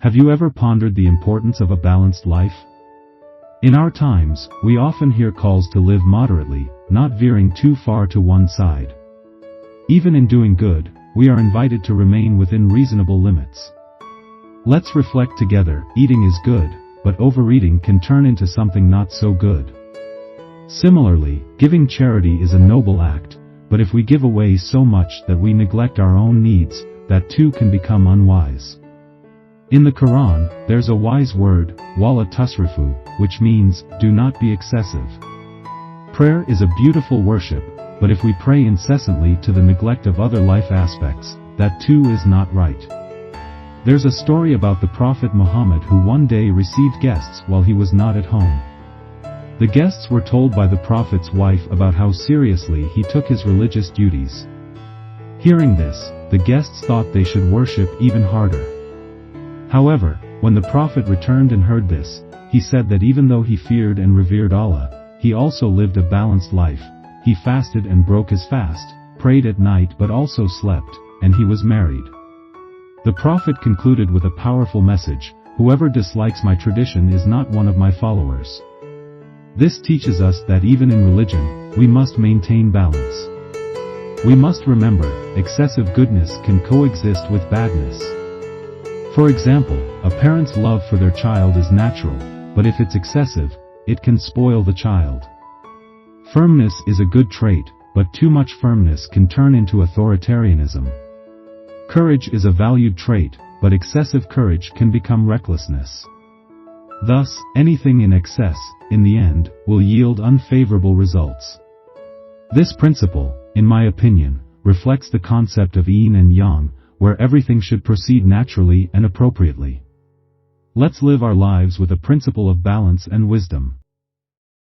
Have you ever pondered the importance of a balanced life? In our times, we often hear calls to live moderately, not veering too far to one side. Even in doing good, we are invited to remain within reasonable limits. Let's reflect together. Eating is good, but overeating can turn into something not so good. Similarly, giving charity is a noble act, but if we give away so much that we neglect our own needs, that too can become unwise. In the Quran, there's a wise word, walaa tusrifuu, which means, do not be excessive. Prayer is a beautiful worship, but if we pray incessantly to the neglect of other life aspects, that too is not right. There's a story about the Prophet Muhammad who one day received guests while he was not at home. The guests were told by the Prophet's wife about how seriously he took his religious duties. Hearing this, the guests thought they should worship even harder. However, when the Prophet returned and heard this, he said that even though he feared and revered Allah, he also lived a balanced life. He fasted and broke his fast, prayed at night but also slept, and he was married. The Prophet concluded with a powerful message: whoever dislikes my tradition is not one of my followers. This teaches us that even in religion, we must maintain balance. We must remember, excessive goodness can coexist with badness. For example, a parent's love for their child is natural, but if it's excessive, it can spoil the child. Firmness is a good trait, but too much firmness can turn into authoritarianism. Courage is a valued trait, but excessive courage can become recklessness. Thus, anything in excess, in the end, will yield unfavorable results. This principle, in my opinion, reflects the concept of yin and yang, where everything should proceed naturally and appropriately. Let's live our lives with a principle of balance and wisdom.